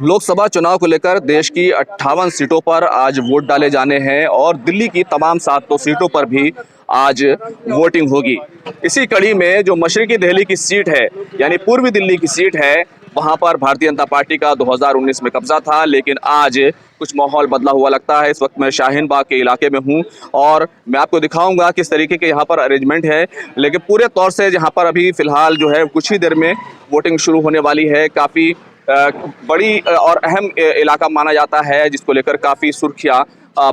लोकसभा चुनाव को लेकर देश की 58 सीटों पर आज वोट डाले जाने हैं और दिल्ली की तमाम 700 सीटों पर भी आज वोटिंग होगी। इसी कड़ी में जो मशरकी दिल्ली की सीट है यानी पूर्वी दिल्ली की सीट है, वहां पर भारतीय जनता पार्टी का 2019 में कब्जा था, लेकिन आज कुछ माहौल बदला हुआ लगता है। इस वक्त मैं शाहीन बाग के इलाके में हूं और मैं आपको दिखाऊंगा किस तरीके के यहाँ पर अरेंजमेंट है। लेकिन पूरे तौर से यहाँ पर अभी फिलहाल जो है कुछ ही देर में वोटिंग शुरू होने वाली है। काफ़ी बड़ी और अहम इलाका माना जाता है, जिसको लेकर काफ़ी सुर्खियाँ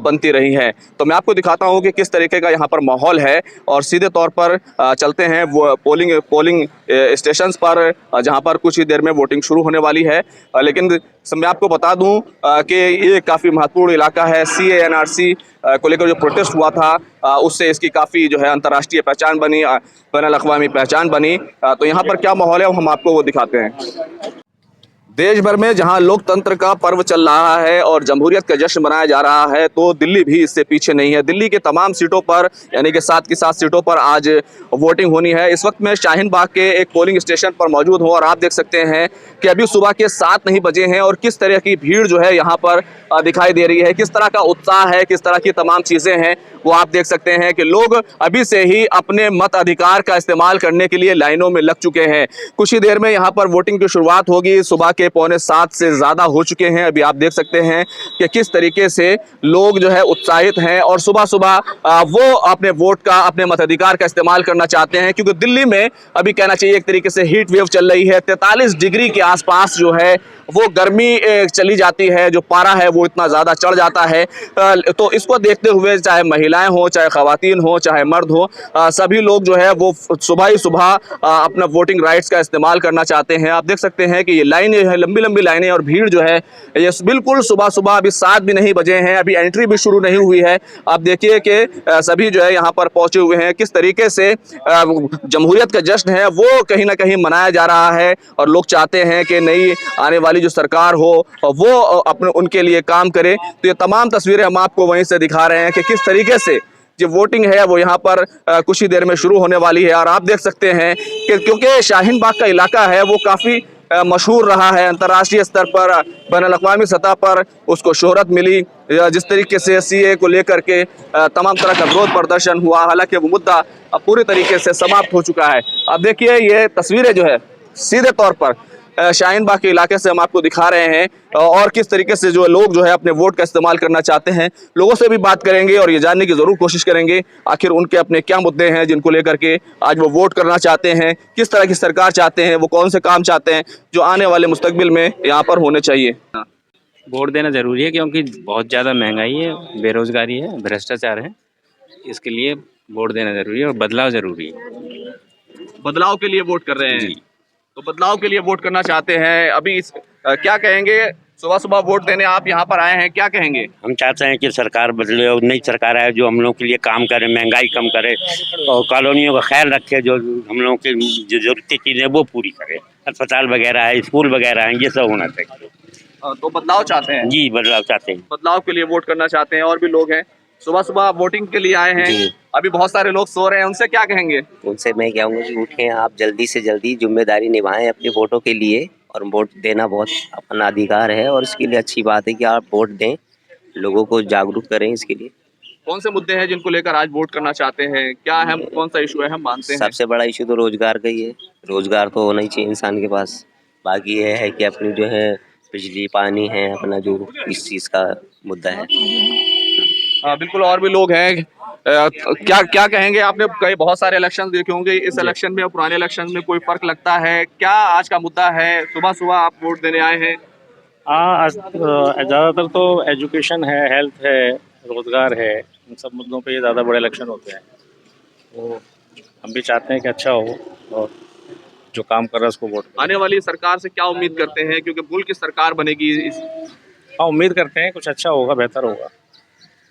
बनती रही हैं। तो मैं आपको दिखाता हूं कि किस तरीके का यहाँ पर माहौल है और सीधे तौर पर चलते हैं वो पोलिंग स्टेशंस पर, जहाँ पर कुछ ही देर में वोटिंग शुरू होने वाली है। लेकिन मैं आपको बता दूं कि ये काफ़ी महत्वपूर्ण इलाका है। CA-NRC को लेकर जो प्रोटेस्ट हुआ था, उससे इसकी काफ़ी जो है अंतर्राष्ट्रीय पहचान बनी, बैनुल-अक़वामी पहचान बनी। तो यहाँ पर क्या माहौल है हम आपको वो दिखाते हैं। देश भर में जहां लोकतंत्र का पर्व चल रहा है और जमहूरियत का जश्न मनाया जा रहा है, तो दिल्ली भी इससे पीछे नहीं है। दिल्ली के तमाम सीटों पर यानी कि 7 की 7 सीटों पर आज वोटिंग होनी है। इस वक्त मैं शाहीन बाग के एक पोलिंग स्टेशन पर मौजूद हूं और आप देख सकते हैं कि अभी सुबह के 7 नहीं बजे हैं और किस तरह की भीड़ जो है यहाँ पर दिखाई दे रही है, किस तरह का उत्साह है, किस तरह की तमाम चीज़ें हैं, वो आप देख सकते हैं कि लोग अभी से ही अपने मत अधिकार का इस्तेमाल करने के लिए लाइनों में लग चुके हैं। कुछ ही देर में यहाँ पर वोटिंग की शुरुआत होगी। सुबह के 6:45 से ज़्यादा हो चुके हैं। अभी आप देख सकते हैं कि किस तरीके से लोग जो है उत्साहित हैं और सुबह सुबह वो अपने वोट का, अपने मताधिकार का इस्तेमाल करना चाहते हैं, क्योंकि दिल्ली में अभी कहना चाहिए एक तरीके से हीट वेव चल रही है। 43 डिग्री के आसपास जो है वो गर्मी चली जाती है, जो पारा है वो इतना ज़्यादा चढ़ जाता है। तो इसको देखते हुए चाहे महिलाएं हो, चाहे ख़वातीन हो, चाहे मर्द हो, सभी लोग जो है वो सुबह ही सुबह अपना वोटिंग राइट्स का इस्तेमाल करना चाहते हैं। आप देख सकते हैं कि ये लाइनें हैं, लंबी लंबी लाइनें और भीड़ जो है ये बिल्कुल सुबह सुबह, अभी 7 भी नहीं बजे हैं, अभी एंट्री भी शुरू नहीं हुई है। आप देखिए कि सभी जो है यहाँ पर पहुंचे हुए हैं। किस तरीके से जमहूरियत का जश्न है वो कहीं ना कहीं मनाया जा रहा है और लोग चाहते हैं कि नई आने वाली जो सरकार हो वो अपने उनके लिए काम करे। तो ये तमाम तस्वीरें हम आपको वहीं से दिखा रहे हैं कि किस तरीके से जो वोटिंग है वो यहाँ पर कुछ ही देर में शुरू होने वाली है। और आप देख सकते हैं कि क्योंकि शाहीन बाग का इलाका है वो काफ़ी मशहूर रहा है, अंतर्राष्ट्रीय स्तर पर, बैनुल-अक़वामी सतह पर उसको शोहरत मिली। जिस तरीके से CA को लेकर के तमाम तरह का विरोध प्रदर्शन हुआ, हालांकि वो मुद्दा अब पूरी तरीके से समाप्त हो चुका है। अब देखिए ये तस्वीरें जो है सीधे तौर पर शाहीन बाग के इलाके से हम आपको दिखा रहे हैं और किस तरीके से जो लोग जो है अपने वोट का इस्तेमाल करना चाहते हैं। लोगों से भी बात करेंगे और ये जानने की ज़रूर कोशिश करेंगे आखिर उनके अपने क्या मुद्दे हैं जिनको लेकर के आज वो वोट करना चाहते हैं, किस तरह की सरकार चाहते हैं, वो कौन से काम चाहते हैं जो आने वाले मुस्तकबिल में यहाँ पर होने चाहिए। वोट देना ज़रूरी है क्योंकि बहुत ज़्यादा महंगाई है, बेरोज़गारी है, भ्रष्टाचार है। इसके लिए वोट देना ज़रूरी है और बदलाव ज़रूरी है। बदलाव के लिए वोट कर रहे हैं, जी। तो बदलाव के लिए वोट करना चाहते हैं। अभी क्या कहेंगे, सुबह सुबह वोट देने आप यहाँ पर आए हैं, क्या कहेंगे। हम चाहते हैं कि सरकार बदले और नई सरकार आए जो हम लोग के लिए काम करे, महंगाई कम करे और कॉलोनियों का ख्याल रखे, जो हम लोगों की जो ज़रूरती चीज़ें वो पूरी करे। अस्पताल वगैरह है, स्कूल वगैरह हैं, ये सब होना चाहिए। तो बदलाव चाहते हैं। जी, बदलाव चाहते हैं। बदलाव के लिए वोट करना चाहते हैं। और भी लोग हैं, सुबह सुबह वोटिंग के लिए आए हैं। जी। अभी बहुत सारे लोग सो रहे हैं, उनसे क्या कहेंगे। उनसे मैं कहूँगा कि उठें, आप जल्दी से जल्दी जिम्मेदारी निभाएं अपने वोटों के लिए, और वोट देना बहुत अपना अधिकार है और इसके लिए अच्छी बात है कि आप वोट दें, लोगों को जागरूक करें इसके लिए। कौन से मुद्दे हैं जिनको लेकर आज वोट करना चाहते हैं, क्या अहम कौन सा इशू है हम मानते हैं। सबसे बड़ा इशू तो रोजगार का ही है। रोजगार तो होना ही चाहिए इंसान के पास। बाकी ये है कि अपनी जो है बिजली पानी है, अपना जो इस चीज़ का मुद्दा है। बिल्कुल, और भी लोग हैं। क्या क्या कहेंगे। आपने कई बहुत सारे इलेक्शन देखे होंगे, इस इलेक्शन में और पुराने इलेक्शन में कोई फर्क लगता है क्या। आज का मुद्दा है, सुबह सुबह आप वोट देने आए हैं। हाँ, ज़्यादातर तो एजुकेशन है, हेल्थ है, रोज़गार है, इन सब मुद्दों पे ये ज़्यादा बड़े इलेक्शन होते हैं। तो हम भी चाहते हैं कि अच्छा हो और जो काम कर रहा है उसको वोट करें। आने वाली सरकार से क्या उम्मीद करते हैं, क्योंकि मुल्क की सरकार बनेगी हाँ, उम्मीद करते हैं कुछ अच्छा होगा, बेहतर होगा।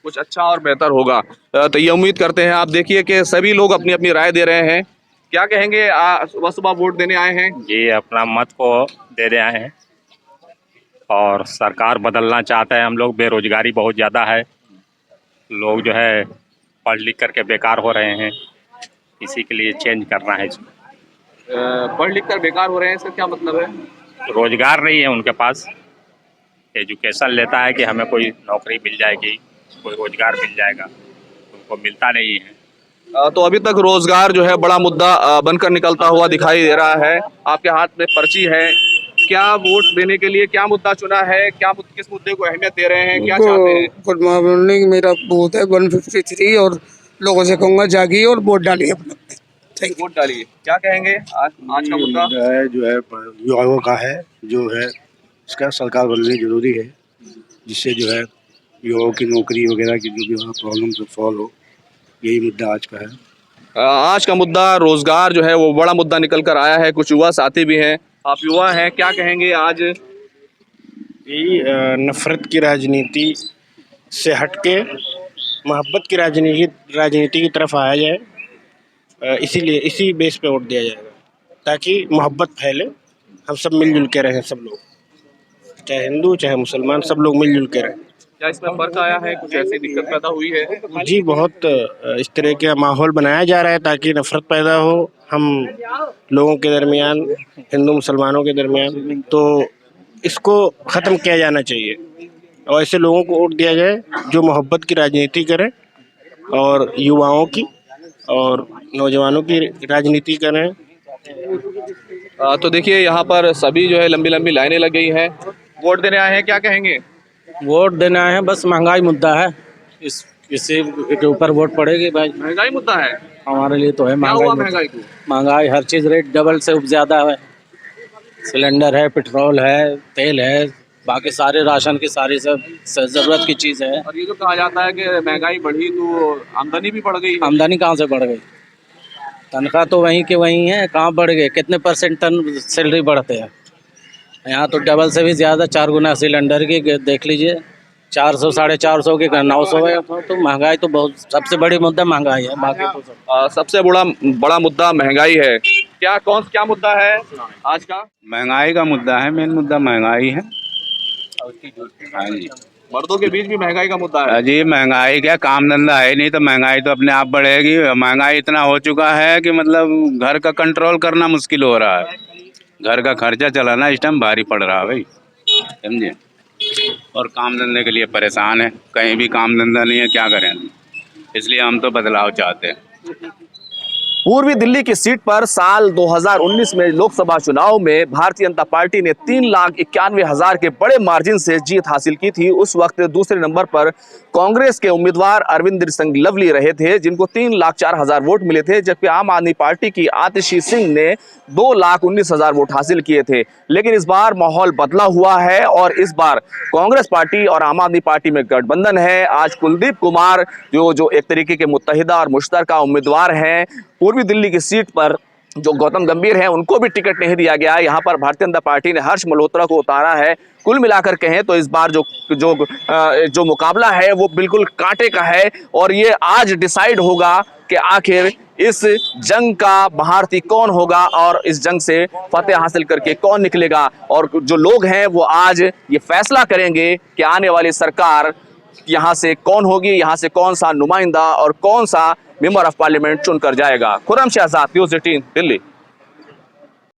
कुछ अच्छा और बेहतर होगा। तो ये उम्मीद करते हैं। आप देखिए कि सभी लोग अपनी अपनी राय दे रहे हैं। क्या कहेंगे, सुबह सुबह वोट देने आए हैं। ये अपना मत को दे रहे हैं और सरकार बदलना चाहते हैं हम लोग। बेरोजगारी बहुत ज़्यादा है, लोग जो है पढ़ लिख करके बेकार हो रहे हैं, इसी के लिए चेंज करना है इसको। पढ़ लिख कर बेकार हो रहे हैं, इसका क्या मतलब है। रोजगार नहीं है उनके पास, एजुकेशन लेता है कि हमें कोई नौकरी मिल जाएगी, कोई रोजगार मिल जाएगा, उनको मिलता नहीं है। तो अभी तक रोजगार जो है बड़ा मुद्दा बनकर निकलता हुआ दिखाई दे रहा है। आपके हाथ में पर्ची है, क्या वोट देने के लिए क्या मुद्दा चुना है, किस मुद्दे को अहमियत दे रहे हैं, क्या चाहते हैं? गुड मॉर्निंग, मेरा बूथ है 153 और लोगों से कहूँगा जागिए और वोट डालिए अपना। Thank you. वोट डालिए। क्या कहेंगे आज का मुद्दा? है जो है युवाओं का है, जो है इसका सरकार बननी जरूरी है, जिससे जो है युवाओं की नौकरी वगैरह की जो भी प्रॉब्लम सब सॉल्व हो। यही मुद्दा आज का है। आज का मुद्दा रोजगार जो है वो बड़ा मुद्दा निकल कर आया है। कुछ युवा साथी भी हैं, आप युवा हैं, क्या कहेंगे आज? यही नफरत की राजनीति से हटके मोहब्बत की राजनीति की तरफ आया जाए। इसीलिए इसी बेस पे वोट दिया जाएगा ताकि मोहब्बत फैले, हम सब मिलजुल के रहें, सब लोग, चाहे हिंदू चाहे मुसलमान, सब लोग मिलजुल के रहें। क्या इसमें फर्क आया है? कुछ ऐसी दिक्कत पैदा हुई है? जी, बहुत इस तरह का माहौल बनाया जा रहा है ताकि नफरत पैदा हो हम लोगों के दरमियान, हिंदू मुसलमानों के दरमियान। तो इसको ख़त्म किया जाना चाहिए और ऐसे लोगों को वोट दिया जाए जो मोहब्बत की राजनीति करें और युवाओं की और नौजवानों की राजनीति करें। तो देखिए यहाँ पर सभी जो है लंबी लंबी लाइनें लग गई हैं, वोट देने आए हैं। क्या कहेंगे? वोट देना है, बस महंगाई मुद्दा है, इसी के ऊपर वोट पड़ेगी भाई। महंगाई मुद्दा है हमारे लिए तो है क्या हुआ महंगाई। महंगाई को? महंगाई हर चीज़ रेट डबल से ज़्यादा है। सिलेंडर है, पेट्रोल है, तेल है, बाकी सारे राशन की सारी सब ज़रूरत की चीज़ है। और ये जो कहा जाता है कि महंगाई बढ़ी तो आमदनी भी बढ़ गई। आमदनी कहाँ से बढ़ गई? तनख्वाह तो वहीं के वहीं है, कहाँ बढ़ गए? कितने % टन सैलरी बढ़ते हैं? यहाँ तो डबल से भी ज़्यादा, 4 गुना सिलेंडर की देख लीजिए, 400 450 के 900 है। तो महंगाई तो बहुत सबसे बड़ी मुद्दा महंगाई है। बाकी तो सब सबसे बड़ा मुद्दा महंगाई है। क्या मुद्दा है आज का? महंगाई का मुद्दा है, मेन मुद्दा महंगाई है। हाँ जी, मर्दों के बीच भी महंगाई का मुद्दा है। अजी महंगाई क्या, काम धंधा है नहीं तो महंगाई तो अपने आप बढ़ेगी। महंगाई इतना हो चुका है कि मतलब घर का कंट्रोल करना मुश्किल हो रहा है। घर का खर्चा चलाना इस टाइम भारी पड़ रहा है भाई, समझे। और काम धंधे के लिए परेशान है, कहीं भी काम धंधा नहीं है, क्या करें। इसलिए हम तो बदलाव चाहते हैं। पूर्वी दिल्ली की सीट पर साल 2019 में लोकसभा चुनाव में भारतीय जनता पार्टी ने 3,91,000 के बड़े मार्जिन से जीत हासिल की थी। उस वक्त दूसरे नंबर पर कांग्रेस के उम्मीदवार अरविंदर सिंह लवली रहे थे, जिनको 3,04,000 वोट मिले थे, जबकि आम आदमी पार्टी की आतिशी सिंह ने 2,19,000 वोट हासिल किए थे। लेकिन इस बार माहौल बदला हुआ है और इस बार कांग्रेस पार्टी और आम आदमी पार्टी में गठबंधन है। आज कुलदीप कुमार जो एक तरीके के मुत्तहिदा और मुश्तरका उम्मीदवार हैं, पूर्वी दिल्ली की सीट पर जो गौतम गंभीर हैं उनको भी टिकट नहीं दिया गया। यहाँ पर भारतीय जनता पार्टी ने हर्ष मल्होत्रा को उतारा है। कुल मिलाकर कहें तो इस बार जो मुकाबला है वो बिल्कुल कांटे का है और ये आज डिसाइड होगा कि आखिर इस जंग का महारथी कौन होगा और इस जंग से फतेह हासिल करके कौन निकलेगा। और जो लोग हैं वो आज ये फैसला करेंगे कि आने वाली सरकार यहाँ से कौन होगी, यहाँ से कौन सा नुमाइंदा और कौन सा मेंबर ऑफ पार्लियामेंट चुनकर जाएगा। खुर्रम शहजाद, न्यूज़ 18 दिल्ली।